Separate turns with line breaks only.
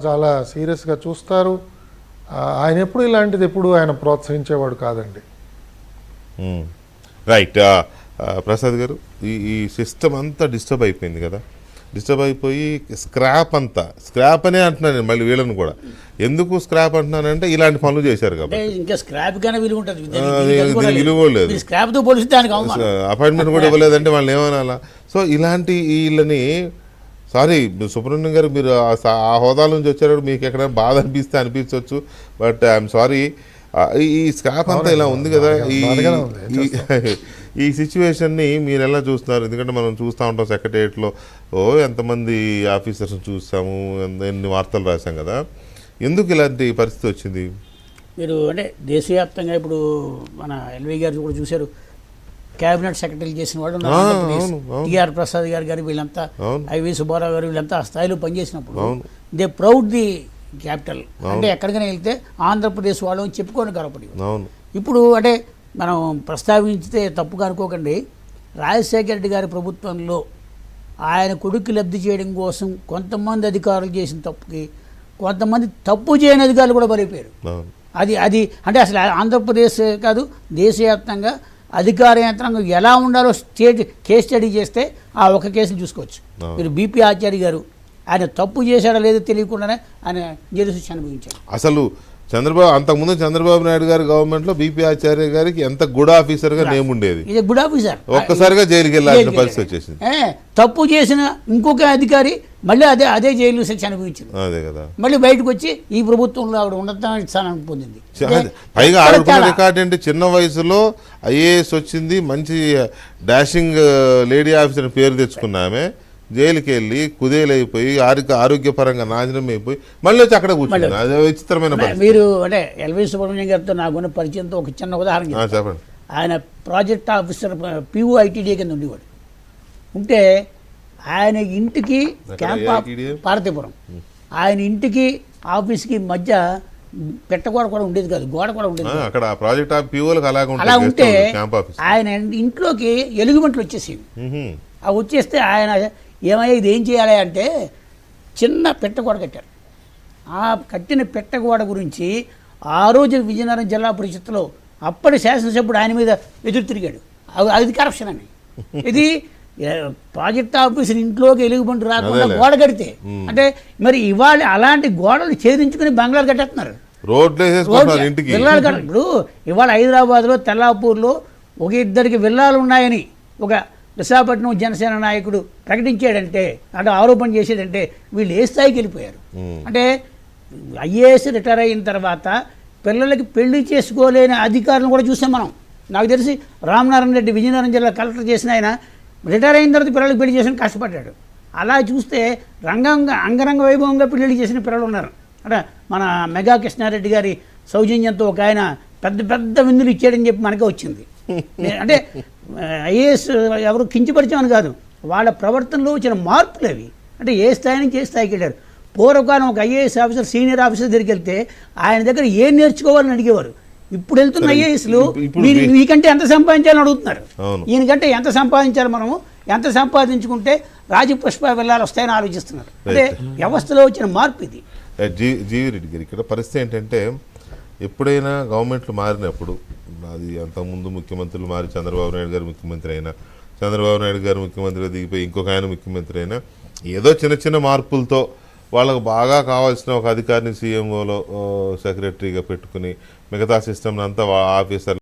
చాలా సీరియస్గా చూస్తారు. ఆయన ఎప్పుడు ఇలాంటిది ఎప్పుడు ఆయన ప్రోత్సహించేవాడు కాదండి.
రైట్. ప్రసాద్ గారు, ఈ సిస్టమ్ అంతా డిస్టర్బ్ అయిపోయింది కదా, డిస్టర్బ్ అయిపోయి స్క్రాప్ అనే అంటున్నాను నేను. మళ్ళీ వీళ్ళని కూడా ఎందుకు స్క్రాప్ అంటున్నానంటే ఇలాంటి పనులు చేశారు కాబట్టి.
ఇంకా స్క్రాప్ గానే విలువ ఉంటుంది,
విలువ లేదు.
స్క్రాప్ తో పోలిస్తే
అపాయింట్మెంట్ కూడా ఇవ్వలేదంటే వాళ్ళు ఏమనాలా. సో ఇలాంటి వీళ్ళని, సారీ సుబ్రహ్మణ్యం గారు, మీరు ఆ హోదాల నుంచి వచ్చారు, మీకు ఎక్కడైనా బాధ అనిపించవచ్చు, బట్ ఐఎమ్ సారీ. ఈ స్క్రాప్ అంతా ఇలా ఉంది కదా, ఈ సిచ్యువేషన్ని మీరు ఎలా చూస్తున్నారు? ఎందుకంటే మనం చూస్తూ ఉంటాం సెక్రటేరియట్లో ఎంతమంది ఆఫీసర్స్ చూసాము, ఎన్ని వార్తలు రాసాం కదా, ఎందుకు ఇలాంటి పరిస్థితి వచ్చింది?
మీరు అంటే దేశవ్యాప్తంగా ఇప్పుడు మన ఎల్వి గారు కూడా చూశారు, క్యాబినెట్ సెక్రటరీ చేసిన వాళ్ళు టిఆర్ ప్రసాద్ గారు వీళ్ళంతా, ఐవి సుబ్బారావు గారు వీళ్ళంతా ఆ స్థాయిలో పనిచేసినప్పుడు దే ప్రౌడ్ ది క్యాపిటల్. అంటే ఎక్కడికైనా వెళ్తే ఆంధ్రప్రదేశ్ వాళ్ళు చెప్పుకొని గర్వపడి. ఇప్పుడు అంటే మనం ప్రస్తావించితే తప్పుగా అనుకోకండి, రాజశేఖర రెడ్డి గారి ప్రభుత్వంలో ఆయన కొడుకు లబ్ధి చేయడం కోసం కొంతమంది అధికారులు చేసిన తప్పుకి కొంతమంది తప్పు చేయని అధికారులు కూడా బలైపోయారు. అది అంటే అసలు ఆంధ్రప్రదేశ్ కాదు, దేశవ్యాప్తంగా అధికార యంత్రాంగం ఎలా ఉండాలో కేస్ స్టడీ చేస్తే ఆ ఒక కేసును చూసుకోవచ్చు. మీరు బీపీ ఆచార్య గారు, ఆయన తప్పు చేశాడో లేదో తెలియకుండానే ఆయన జైలు శిక్ష అనుభవించారు.
అసలు అంతకుముందు చంద్రబాబు నాయుడు గారి గవర్నమెంట్లో బీపీ ఆచార్య గారికి ఎంత గుడ్ ఆఫీసర్గా నేమ్ ఉండేది,
ఇది గుడ్ ఆఫీసర్,
ఒక్కసారిగా జైలుకి వెళ్ళాల్సిన పరిస్థితి వచ్చేసింది.
తప్పు చేసిన ఇంకొక అధికారి మళ్ళీ అదే జైలు శిక్ష అనుభవించింది.
అదే కదా,
మళ్ళీ బయటకు వచ్చి ఈ ప్రభుత్వంలో ఆవిడ ఉన్నత స్థానాన్ని పొందింది.
పైగా ఆడుకున్న రికార్డ్ ఏంటి, చిన్న వయసులో ఐఏఎస్ వచ్చింది, మంచి డాషింగ్ లేడీ ఆఫీసర్ పేరు తెచ్చుకున్నామే, జైలుకి వెళ్ళి కుదేలైపోయి ఆరోగ్యపరంగా నాశనం అయిపోయి మళ్ళీ వచ్చి అక్కడ కూర్చుంది. అదే విచిత్రమైన.
మీరు అంటే ఎల్వి సుబ్రహ్మణ్యం గారితో నాకున్న పరిచయంతో ఒక చిన్న ఉదాహరణ
చెప్పండి.
ఆయన ప్రాజెక్ట్ ఆఫీసర్ PUITDA కింద ఉండేవాడు. ఉంటే ఆయన ఇంటికి క్యాంప్ పార్వతీపురం, ఆయన ఇంటికి ఆఫీస్కి మధ్య పెట్టగోడ కూడా ఉండేది కాదు, గోడ కూడా ఉండేది. అలా ఉంటే ఆయన ఇంట్లోకి ఎలుగుబంట్లు వచ్చేసేవి. అవి వచ్చేస్తే ఆయన ఏమయ్యా ఇది ఏం చేయాలి అంటే చిన్న పెట్టగోడ కట్టారు. ఆ కట్టిన పెట్టగోడ గురించి ఆ రోజు విజయనగరం జిల్లా పరిషత్తులో అప్పటి శాసనసభ్యుడు ఆయన మీద ఎదురు తిరిగాడు. అది కరప్షన్ అని. ఇది ప్రాజెక్ట్ ఆఫీసర్ ఇంట్లోకి ఎలుగుబంటు రాకుండా గోడ కడితే, అంటే మరి ఇవాళ అలాంటి గోడలు ఛేదించుకుని బంగ్లాలు కట్టేస్తున్నారు, విల్లాలు కట్ట. ఇప్పుడు ఇవాళ హైదరాబాద్లో తెల్లాపూర్లో ఒక ఇద్దరికి విల్లాలు ఉన్నాయని ఒక విశాఖపట్నం జనసేన నాయకుడు ప్రకటించాడంటే, అంటే ఆరోపణ చేసేదంటే వీళ్ళు ఏ స్థాయికి వెళ్ళిపోయారు. అంటే IAS రిటైర్ అయిన తర్వాత పిల్లలకి పెళ్లి చేసుకోలేని అధికారులను కూడా చూసాం మనం. నాకు తెలిసి రామనారాయణ రెడ్డి విజయనగరం జిల్లా కలెక్టర్ చేసిన ఆయన రిటైర్ అయిన తర్వాత పిల్లలకి పెళ్లి చేసిన కష్టపడ్డాడు. అలా చూస్తే అంగరంగ వైభవంగా పెళ్లి చేసిన పిల్లలు ఉన్నారు. అంటే మన మెగా కృష్ణారెడ్డి గారి సౌజన్యంతో ఒక ఆయన పెద్ద పెద్ద విందులు ఇచ్చాడని చెప్పి మనకే వచ్చింది. అంటే IAS ఎవరు కించపరిచామని కాదు, వాళ్ళ ప్రవర్తనలో వచ్చిన మార్పులు అవి. అంటే ఏ స్థాయి నుంచి ఏ స్థాయికి వెళ్ళారు. పూర్వకాలం ఒక IAS ఆఫీసర్ సీనియర్ ఆఫీసర్ దగ్గరికి వెళ్తే ఆయన దగ్గర ఏం నేర్చుకోవాలని అడిగేవారు. ఇప్పుడు వెళ్తున్న IASలు మీరు మీకంటే ఎంత సంపాదించాలని అడుగుతున్నారు. ఈయనకంటే ఎంత సంపాదించాలి, మనము ఎంత సంపాదించుకుంటే రాజపుష్ప వెళ్ళాలి వస్తాయని ఆలోచిస్తున్నారు. అంటే వ్యవస్థలో వచ్చిన మార్పు ఇది.
జీవిరెడ్డి గారు, ఇక్కడ పరిస్థితి ఏంటంటే ఎప్పుడైనా గవర్నమెంట్లు మారినప్పుడు, అది అంతకుముందు ముఖ్యమంత్రులు మారి చంద్రబాబు నాయుడు గారు ముఖ్యమంత్రి అయినా, చంద్రబాబు నాయుడు గారు ముఖ్యమంత్రిగా దిగిపోయి ఇంకొక ఆయన ముఖ్యమంత్రి అయినా, ఏదో చిన్న చిన్న మార్పులతో వాళ్ళకు బాగా కావాల్సిన ఒక అధికారిని CMOలో సెక్రటరీగా పెట్టుకుని మిగతా సిస్టమ్ అంతా ఆఫీసర్